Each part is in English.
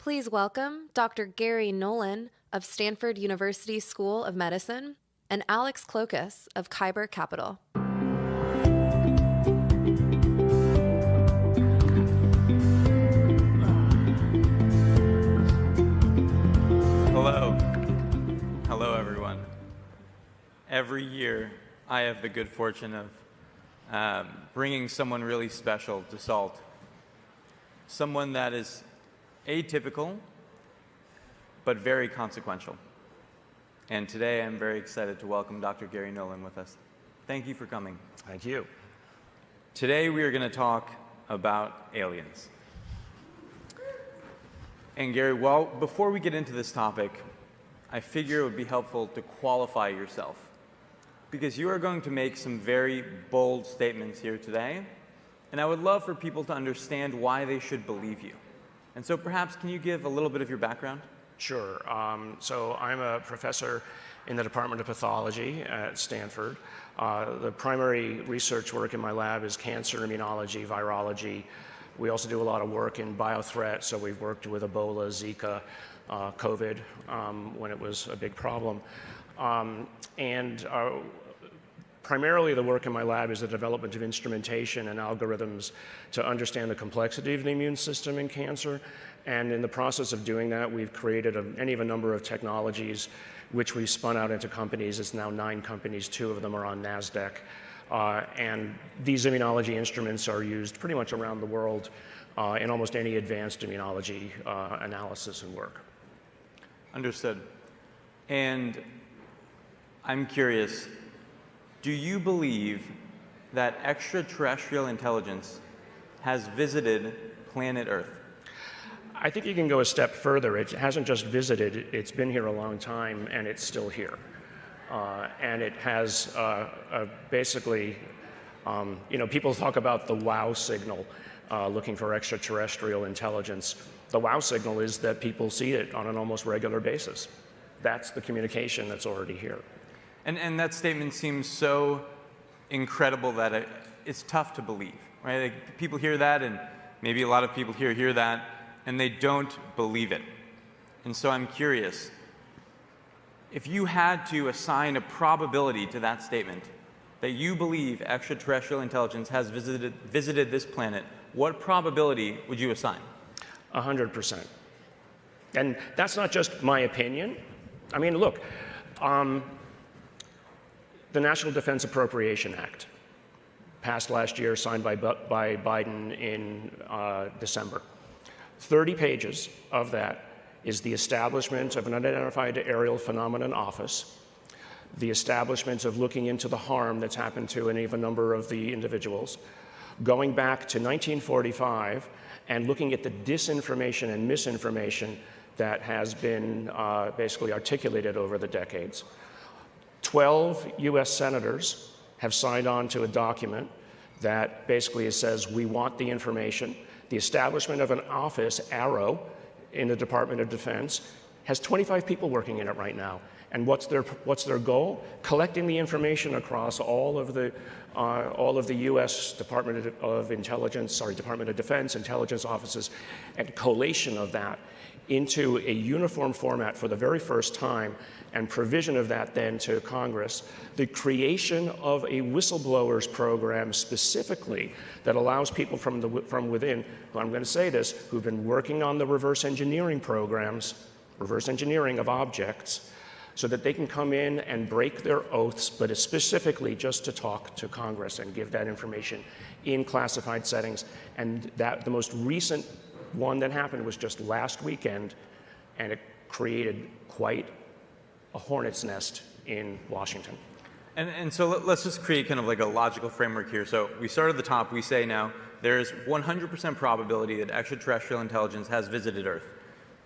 Please welcome Dr. Garry Nolan of Stanford University School of Medicine and Alex Klokas of Kyber Capital. Hello. Hello, everyone. Every year, I have the good fortune of bringing someone really special to SALT. Someone that is atypical, but very consequential. And today, I'm very excited to welcome Dr. Garry Nolan with us. Thank you for coming. Thank you. Today, we are going to talk about aliens. And Garry, well, before we get into this topic, I figure it would be helpful to qualify yourself, because you are going to make some very bold statements here today, and I would love for people to understand why they should believe you. And so perhaps can you give a little bit of your background? Sure. So I'm a professor in the Department of Pathology at Stanford. The primary research work in my lab is cancer, immunology, virology. We also do a lot of work in biothreat, so we've worked with Ebola, Zika, COVID, when it was a big problem. Primarily the work in my lab is the development of instrumentation and algorithms to understand the complexity of the immune system in cancer. And in the process of doing that, we've created any of a number of technologies which we spun out into companies. It's now 9 companies, 2 of them are on NASDAQ. And these immunology instruments are used pretty much around the world in almost any advanced immunology analysis and work. Understood. And I'm curious, do you believe that extraterrestrial intelligence has visited planet Earth? I think you can go a step further. It hasn't just visited, it's been here a long time, and it's still here. And it has basically, people talk about the wow signal, looking for extraterrestrial intelligence. The wow signal is that people see it on an almost regular basis. That's the communication that's already here. And that statement seems so incredible that it's tough to believe, right? Like, people hear that, and maybe a lot of people here hear that, and they don't believe it. And so I'm curious, if you had to assign a probability to that statement, that you believe extraterrestrial intelligence has visited this planet, what probability would you assign? 100%. And that's not just my opinion. I mean, look, the National Defense Appropriation Act, passed last year, signed by Biden in December. 30 pages of that is the establishment of an unidentified aerial phenomenon office, the establishment of looking into the harm that's happened to any of a number of the individuals, going back to 1945 and looking at the disinformation and misinformation that has been basically articulated over the decades. 12 US senators have signed on to a document that basically says we want the information. The establishment of an office, Arrow, in the Department of Defense, has 25 people working in it right now. And what's their goal? Collecting the information across all of the U.S. Department of Defense intelligence offices, and collation of that into a uniform format for the very first time, and provision of that then to Congress, the creation of a whistleblowers program specifically that allows people from within, who, I'm going to say this, who've been working on the reverse engineering programs, reverse engineering of objects, so that they can come in and break their oaths, but it's specifically just to talk to Congress and give that information in classified settings. And that the most recent one that happened was just last weekend, and it created quite a hornet's nest in Washington. And so let's just create kind of like a logical framework here. So we start at the top, we say now there is 100% probability that extraterrestrial intelligence has visited Earth.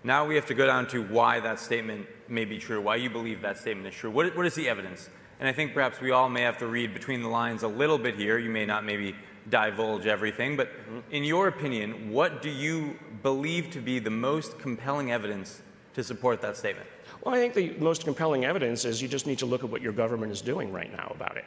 Now we have to go down to why that statement may be true, why you believe that statement is true. What is the evidence? And I think perhaps we all may have to read between the lines a little bit here. You may not maybe divulge everything, but in your opinion, what do you believe to be the most compelling evidence to support that statement? Well, I think the most compelling evidence is you just need to look at what your government is doing right now about it.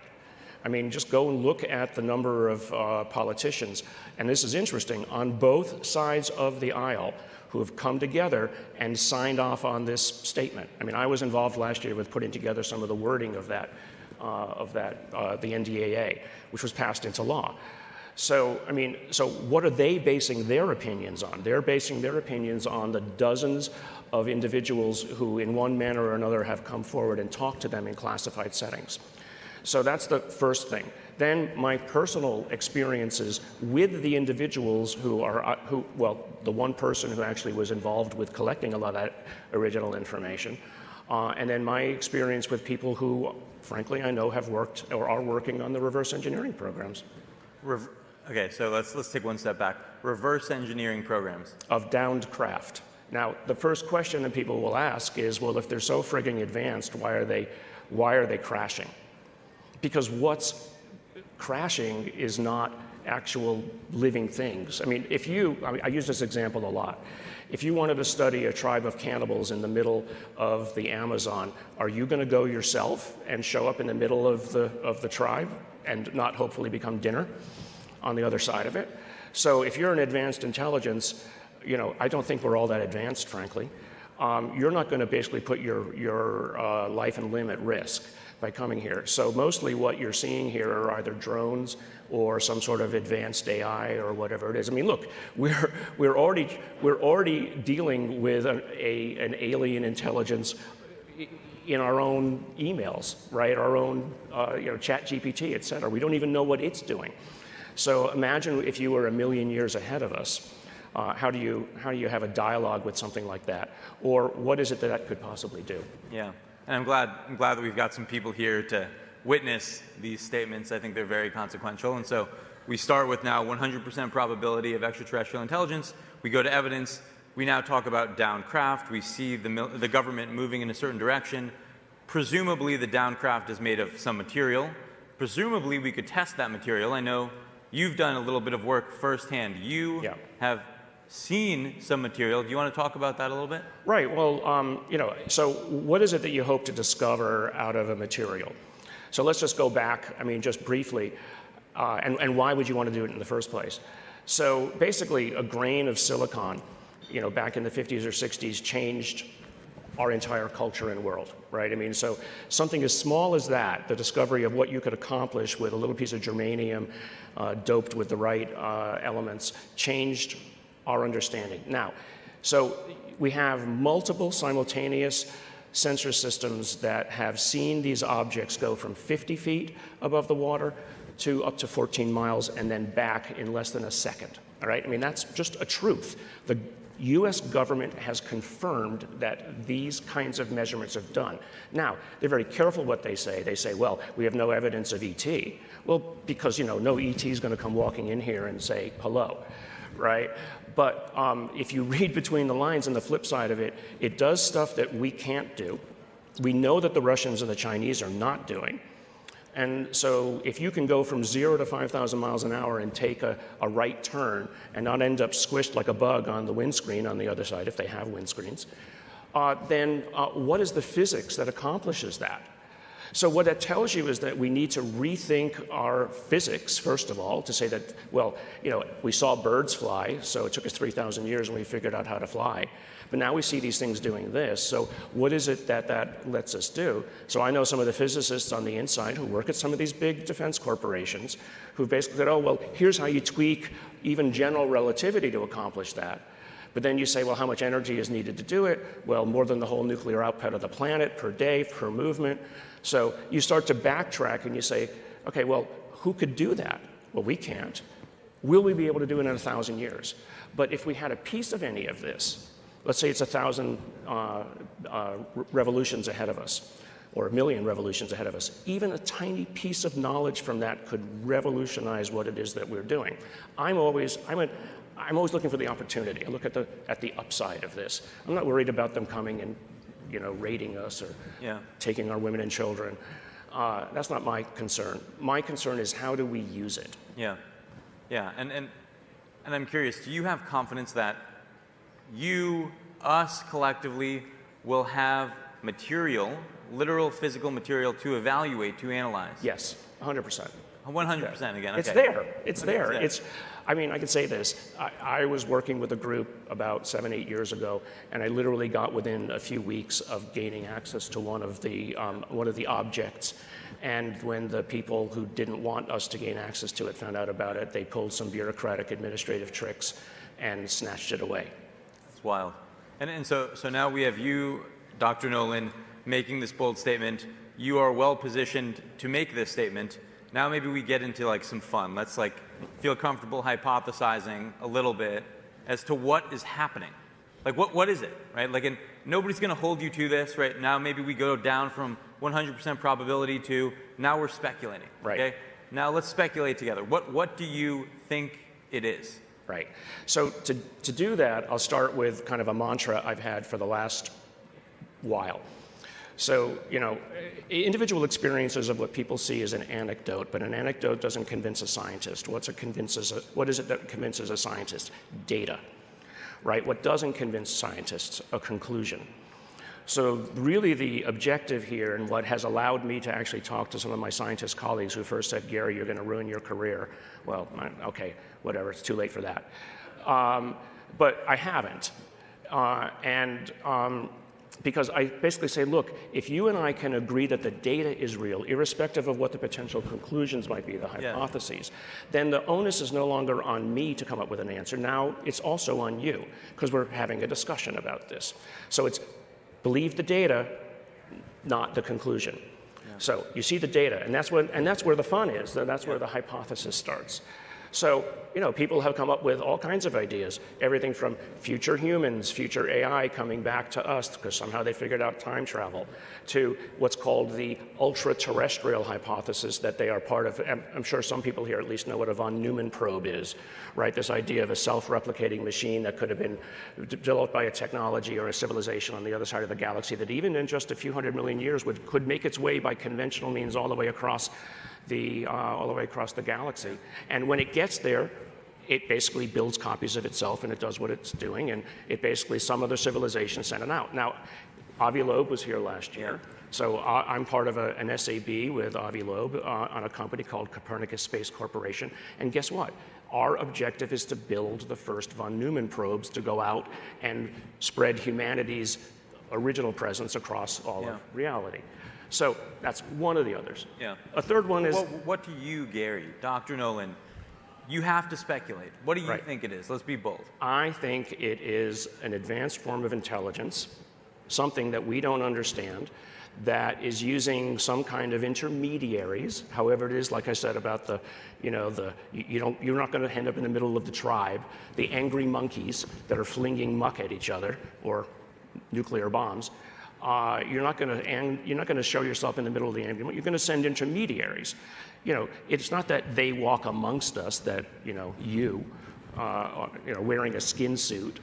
I mean, just go and look at the number of politicians, and this is interesting, on both sides of the aisle, who have come together and signed off on this statement. I mean, I was involved last year with putting together some of the wording of that, the NDAA, which was passed into law. So, I mean, so what are they basing their opinions on? They're basing their opinions on the dozens of individuals who, in one manner or another, have come forward and talked to them in classified settings. So that's the first thing. Then my personal experiences with the individuals well, the one person who actually was involved with collecting a lot of that original information, and then my experience with people who, frankly, I know have worked or are working on the reverse engineering programs. Okay, so let's take one step back. Reverse engineering programs. Of downed craft. Now, the first question that people will ask is, well, if they're so frigging advanced, why are they crashing? Because what's crashing is not actual living things. I mean, I use this example a lot. If you wanted to study a tribe of cannibals in the middle of the Amazon, are you going to go yourself and show up in the middle of the tribe and not hopefully become dinner on the other side of it? So if you're an advanced intelligence, you know, I don't think we're all that advanced, frankly. You're not going to basically put your life and limb at risk by coming here. So mostly what you're seeing here are either drones or some sort of advanced AI or whatever it is. I mean, look, we're already dealing with an alien intelligence in our own emails, right? Our own Chat GPT, et cetera. We don't even know what it's doing. So imagine if you were a million years ahead of us. How do you have a dialogue with something like that? Or what is it that could possibly do? Yeah. And I'm glad that we've got some people here to witness these statements. I think they're very consequential. And so we start with now 100% probability of extraterrestrial intelligence. We go to evidence. We now talk about downed craft. We see the government moving in a certain direction. Presumably the downed craft is made of some material. Presumably we could test that material. I know you've done a little bit of work firsthand. You have seen some material. Do you want to talk about that a little bit? Right. Well, so what is it that you hope to discover out of a material? So let's just go back, I mean, just briefly, and why would you want to do it in the first place? So basically, a grain of silicon, back in the 50s or 60s changed our entire culture and world, right? I mean, so something as small as that, the discovery of what you could accomplish with a little piece of germanium doped with the right elements, changed our understanding. Now, so we have multiple simultaneous sensor systems that have seen these objects go from 50 feet above the water to up to 14 miles and then back in less than a second, all right? I mean, that's just a truth. The US government has confirmed that these kinds of measurements are done. Now, they're very careful what they say. They say, well, we have no evidence of ET. Well, because, no ET is going to come walking in here and say hello, right? But if you read between the lines on the flip side of it, it does stuff that we can't do. We know that the Russians and the Chinese are not doing. And so if you can go from 0 to 5,000 miles an hour and take a right turn and not end up squished like a bug on the windscreen on the other side, if they have windscreens, then what is the physics that accomplishes that? So what that tells you is that we need to rethink our physics, first of all, to say that, well, we saw birds fly, so it took us 3,000 years and we figured out how to fly. But now we see these things doing this. So what is it that lets us do? So I know some of the physicists on the inside who work at some of these big defense corporations who basically said, oh, well, here's how you tweak even general relativity to accomplish that. But then you say, well, how much energy is needed to do it? Well, more than the whole nuclear output of the planet per day, per movement. So you start to backtrack and you say, okay, well, who could do that? Well, we can't. Will we be able to do it in 1,000 years? But if we had a piece of any of this, let's say it's 1,000 revolutions ahead of us, or 1,000,000 revolutions ahead of us, even a tiny piece of knowledge from that could revolutionize what it is that we're doing. I'm always looking for the opportunity. I look at the upside of this. I'm not worried about them coming and raiding us or taking our women and children. That's not my concern. My concern is how do we use it? Yeah. And I'm curious, do you have confidence that us collectively will have material, literal physical material to evaluate, to analyze? Yes, 100%. 100% again. Okay. It's there. I mean, I could say this. I was working with a group about 7, 8 years ago, and I literally got within a few weeks of gaining access to one of the objects. And when the people who didn't want us to gain access to it found out about it, they pulled some bureaucratic administrative tricks and snatched it away. It's wild. And so now we have you, Dr. Nolan, making this bold statement. You are well positioned to make this statement. Now maybe we get into like some fun. Let's like feel comfortable hypothesizing a little bit as to what is happening. Like what is it, right? Like, and nobody's going to hold you to this, right? Now maybe we go down from 100% probability to now we're speculating. Right. Okay. Now let's speculate together. What do you think it is? Right. So to do that, I'll start with kind of a mantra I've had for the last while. So, you know, individual experiences of what people see is an anecdote, but an anecdote doesn't convince a scientist. What is it that convinces a scientist? Data, right? What doesn't convince scientists? A conclusion. So really the objective here, and what has allowed me to actually talk to some of my scientist colleagues who first said, Garry, you're going to ruin your career. Well, okay, whatever, it's too late for that. But I haven't. Because I basically say, look, if you and I can agree that the data is real, irrespective of what the potential conclusions might be, the hypotheses, then the onus is no longer on me to come up with an answer. Now it's also on you, because we're having a discussion about this. So it's believe the data, not the conclusion. Yeah. So you see the data, and that's where the fun is. That's where the hypothesis starts. So, you know, people have come up with all kinds of ideas, everything from future humans, future AI coming back to us because somehow they figured out time travel, to what's called the ultra-terrestrial hypothesis that they are part of. I'm sure some people here at least know what a von Neumann probe is, right? This idea of a self-replicating machine that could have been developed by a technology or a civilization on the other side of the galaxy that even in just a few 100 million years could make its way by conventional means all the way across the galaxy. And when it gets there, it basically builds copies of itself and it does what it's doing, and it basically, some other civilization sent it out. Now, Avi Loeb was here last year, so I'm part of an SAB with Avi Loeb on a company called Copernicus Space Corporation, and guess what? Our objective is to build the first von Neumann probes to go out and spread humanity's original presence across all of reality. So that's one of the others. Yeah. A third one is... What do you, Garry, Dr. Nolan, you have to speculate. What do you think it is? Let's be bold. I think it is an advanced form of intelligence, something that we don't understand, that is using some kind of intermediaries, however it is, like I said about you're not going to end up in the middle of the tribe, the angry monkeys that are flinging muck at each other, or nuclear bombs. You're not going to show yourself in the middle of the ambulance. You're going to send intermediaries. You know, it's not that they walk amongst us, that wearing a skin suit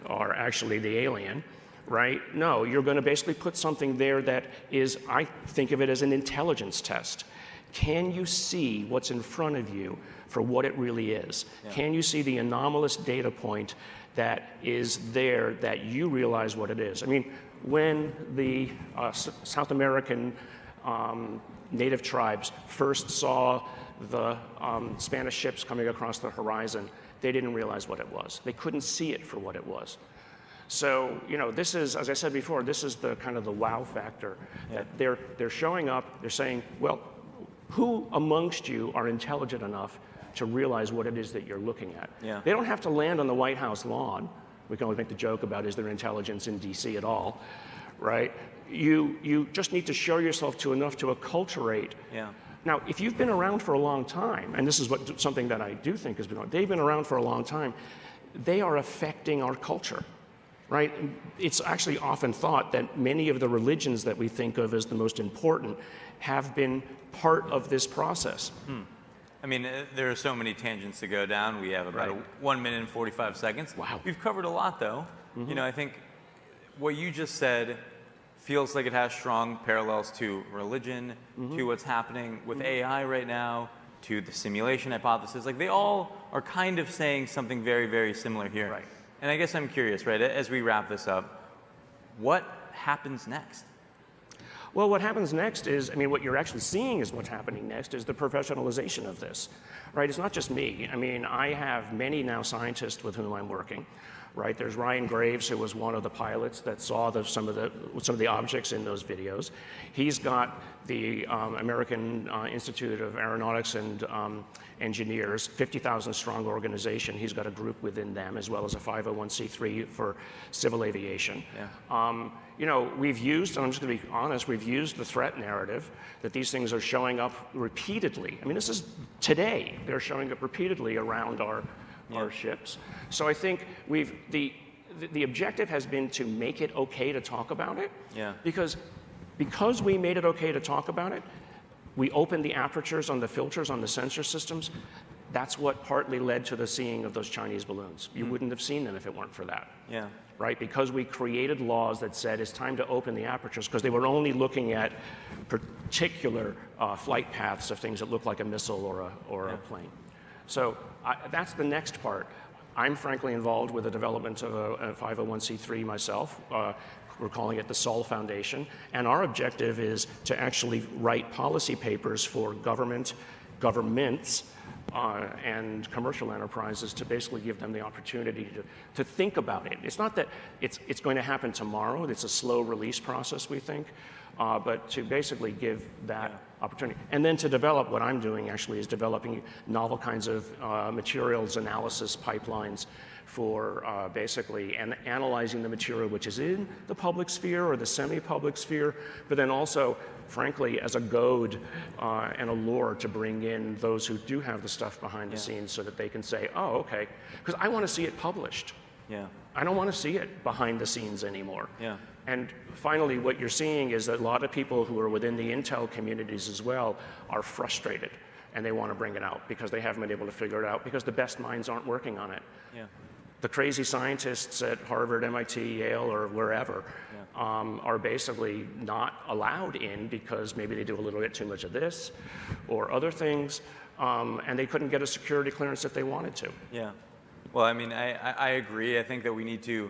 are actually the alien, right? No, you're going to basically put something there that is, I think of it as an intelligence test. Can you see what's in front of you for what it really is? Yeah. Can you see the anomalous data point that is there that you realize what it is? I mean, when the South American native tribes first saw the Spanish ships coming across the horizon, they didn't realize what it was. They couldn't see it for what it was. So, this is, as I said before, this is the kind of the wow factor. Yeah. That they're showing up, they're saying, well, who amongst you are intelligent enough to realize what it is that you're looking at? Yeah. They don't have to land on the White House lawn. We can always make the joke about, is there intelligence in DC at all, right? You just need to show yourself enough to acculturate. Yeah. Now, if you've been around for a long time, and this is something that I do think has been, they've been around for a long time, they are affecting our culture, right? It's actually often thought that many of the religions that we think of as the most important have been part of this process. I mean, there are so many tangents to go down. We have about 1 minute and 45 seconds. Wow. We've covered a lot, though. Mm-hmm. I think what you just said feels like it has strong parallels to religion, to what's happening with AI right now, to the simulation hypothesis. Like, they all are kind of saying something very, very similar here. Right. And I guess I'm curious, right, as we wrap this up, what happens next? Well, what happens next is, I mean, what you're actually seeing is what's happening next is the professionalization of this, right? It's not just me. I mean, I have many now scientists with whom I'm working, right? There's Ryan Graves, who was one of the pilots that saw some of the objects in those videos. He's got the American Institute of Aeronautics and Engineers, 50,000 strong organization. He's got a group within them, as well as a 501c3 for civil aviation. Yeah. You know, we've used, and I'm just going to be honest, we've used the threat narrative that these things are showing up repeatedly. I mean, this is today. They're showing up repeatedly around our ships. So I think the objective has been to make it okay to talk about it. Yeah. Because we made it okay to talk about it, we opened the apertures on the filters on the sensor systems. That's what partly led to the seeing of those Chinese balloons. You wouldn't have seen them if it weren't for that. Yeah. Right? Because we created laws that said it's time to open the apertures, because they were only looking at particular flight paths of things that look like a missile or a plane. So that's the next part. I'm frankly involved with the development of a 501c3 myself. We're calling it the Sol Foundation. And our objective is to actually write policy papers for governments, and commercial enterprises to basically give them the opportunity to think about it. It's not that it's going to happen tomorrow. It's a slow release process, we think, but to basically give that opportunity. And then to develop, what I'm doing actually is developing novel kinds of materials analysis pipelines for basically analyzing the material which is in the public sphere or the semi-public sphere, but then also, frankly, as a goad and a lure to bring in those who do have the stuff behind the scenes so that they can say, oh, okay, because I want to see it published. Yeah. I don't want to see it behind the scenes anymore. Yeah. And finally, what you're seeing is that a lot of people who are within the Intel communities as well are frustrated, and they want to bring it out because they haven't been able to figure it out because the best minds aren't working on it. Yeah. The crazy scientists at Harvard, MIT, Yale, or wherever are basically not allowed in because maybe they do a little bit too much of this or other things, and they couldn't get a security clearance if they wanted to. Yeah. Well, I mean, I agree. I think that we need to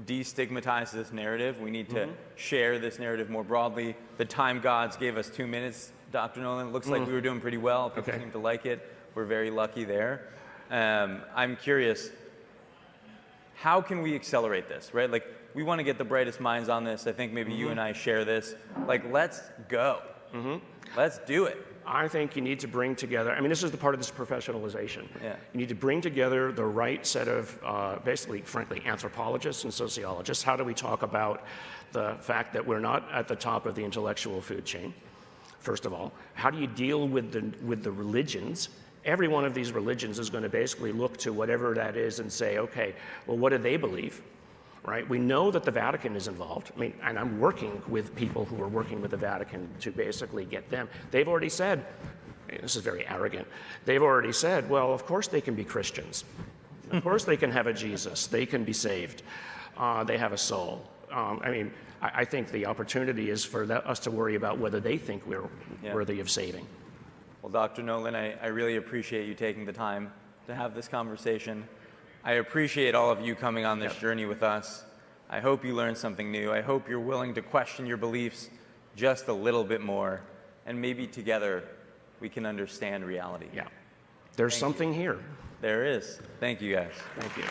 destigmatize this narrative. We need to share this narrative more broadly. The time gods gave us 2 minutes, Dr. Nolan. It looks like we were doing pretty well. People seem to like it. We're very lucky there. I'm curious, how can we accelerate this, right? Like, we want to get the brightest minds on this. I think maybe you and I share this. Like, let's go. Let's do it. I think you need to bring together, I mean, this is the part of this professionalization. Yeah. You need to bring together the right set of, basically, frankly, anthropologists and sociologists. How do we talk about the fact that we're not at the top of the intellectual food chain, first of all? How do you deal with the religions? Every one of these religions is going to basically look to whatever that is and say, okay, well, what do they believe? Right? We know that the Vatican is involved. I mean, and I'm working with people who are working with the Vatican to basically get them. They've already said, this is very arrogant, they've already said, well, of course they can be Christians. Of course they can have a Jesus. They can be saved. They have a soul. I mean, I think the opportunity is for us to worry about whether they think we're worthy of saving. Well, Dr. Nolan, I really appreciate you taking the time to have this conversation. I appreciate all of you coming on this journey with us. I hope you learned something new. I hope you're willing to question your beliefs just a little bit more, and maybe together we can understand reality. Yeah. There's something here. There is. Thank you, guys. Thank you.